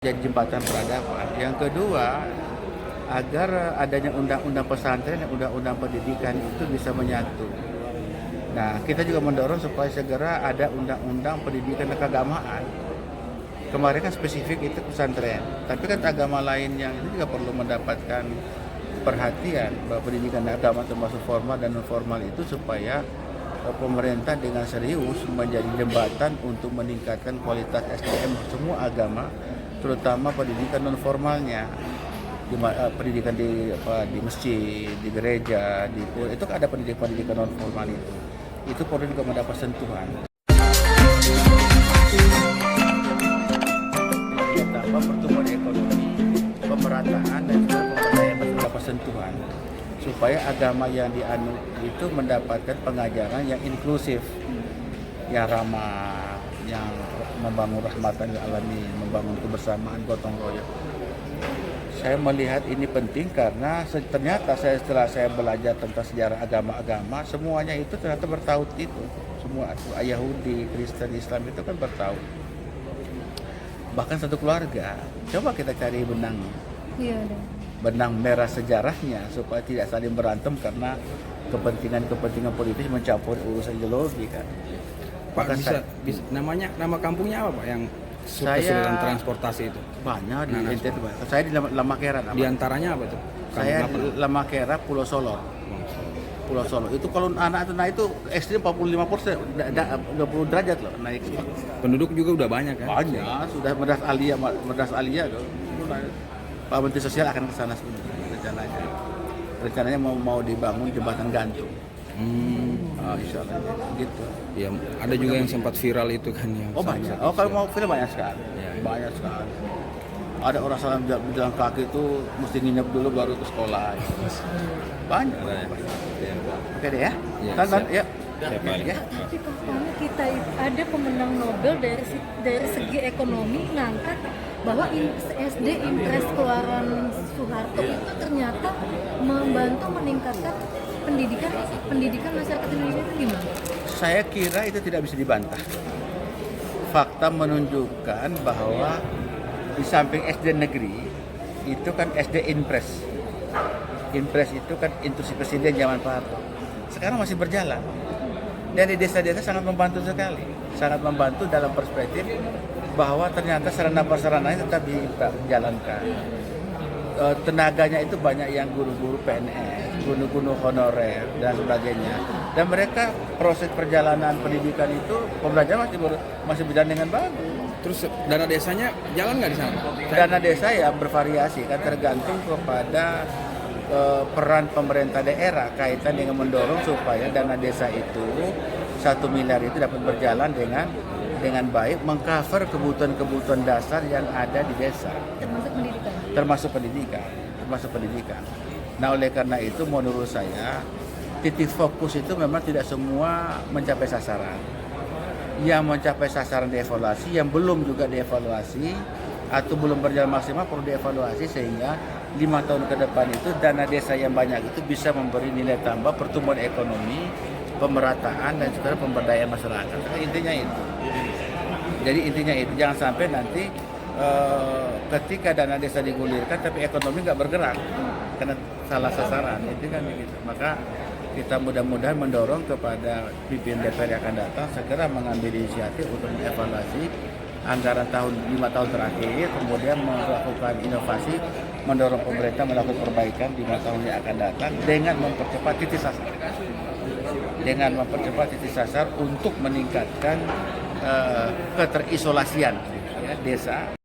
jadi jembatan peradaban. Yang kedua, agar adanya undang-undang pesantren dan undang-undang pendidikan itu bisa menyatu. Nah, kita juga mendorong supaya segera ada undang-undang pendidikan dan keagamaan. Kemarin kan spesifik itu pesantren, tapi kan agama lain yang itu juga perlu mendapatkan perhatian bahwa pendidikan agama termasuk formal dan non formal itu supaya pemerintah dengan serius menjadi jembatan untuk meningkatkan kualitas SDM semua agama, terutama pendidikan non formalnya, pendidikan di masjid, di gereja, itu ada pendidikan non formal itu perlu juga mendapat sentuhan. Tambah pertumbuhan ekonomi, pemerataan dan juga pemberdayaan mendapat sentuhan supaya agama yang dianut itu mendapatkan pengajaran yang inklusif, yang ramah, yang membangun rahmatan lil alamin, membangun kebersamaan gotong royong. Saya melihat ini penting karena ternyata setelah saya belajar tentang sejarah agama-agama, semuanya itu ternyata bertaut itu. Semua Yahudi, Kristen, Islam itu kan bertaut. Bahkan satu keluarga. Coba kita cari benangnya. Iya, benang merah sejarahnya supaya tidak saling berantem karena kepentingan politis mencampur urusan ideologi kan. Pak, bisa nama kampungnya apa Pak yang kesulitan transportasi itu? Banyak di NTT. Saya di Lamakera. Di antaranya apa itu? Saya di Lamakera, Pulau Solor. Pulau Solo. Itu kalau anak itu ekstrim 45%, 20 derajat loh naik. Penduduk juga udah banyak kan? Banyak, sudah Madrasah Aliyah tuh. Pak Menteri Sosial akan ke sana rencananya. Rencananya mau dibangun jembatan gantung. Insya Allah gitu. Ya, ada juga yang sempat viral itu kan yang. Oh banyak. Oh kalau mau viral banyak sekali. Ya. Banyak sekali. Ada orang salah berjalan kaki itu mesti nginep dulu baru ke sekolah. Banyak. Oke deh ya. Tonton ya. Ya. Tapi kampanye kita ada pemenang Nobel dari segi ekonomi ngangkat bahwa SD Impres keluaran Soeharto itu ternyata membantu meningkatkan pendidikan masyarakat Indonesia itu gimana? Saya kira itu tidak bisa dibantah. Fakta menunjukkan bahwa di samping SD negeri itu kan SD Impres. Impres itu kan instruksi presiden zaman Pak Harto. Sekarang masih berjalan. Dan di desa-desa sangat membantu sekali. Sangat membantu dalam perspektif bahwa ternyata sarana-prasarananya tetap dijalankan. Tenaganya itu banyak yang guru-guru PNS, guru-guru honorer dan sebagainya. Dan mereka proses perjalanan pendidikan itu pembelajaran masih berjalan dengan bagus. Terus dana desanya jalan nggak di sana? Dana desa ya bervariasi kan tergantung kepada peran pemerintah daerah kaitan dengan mendorong supaya dana desa itu 1 miliar itu dapat berjalan dengan baik, mengcover kebutuhan dasar yang ada di desa. Termasuk pendidikan. Nah oleh karena itu menurut saya titik fokus itu memang tidak semua mencapai sasaran. Yang mencapai sasaran dievaluasi, yang belum juga dievaluasi atau belum berjalan maksimal perlu dievaluasi sehingga 5 tahun ke depan itu dana desa yang banyak itu bisa memberi nilai tambah pertumbuhan ekonomi, pemerataan dan juga pemberdayaan masyarakat. Intinya itu. Jadi intinya itu jangan sampai nanti ketika dana desa digulirkan tapi ekonomi nggak bergerak karena salah sasaran. Itu kan begitu. Maka kita mudah-mudahan mendorong kepada pimpinan DPR yang akan datang segera mengambil inisiatif untuk mengevaluasi anggaran 5 tahun terakhir, kemudian melakukan inovasi, mendorong pemerintah melakukan perbaikan 5 tahun yang akan datang dengan mempercepat titik sasar untuk meningkatkan keterisolasian ya, desa.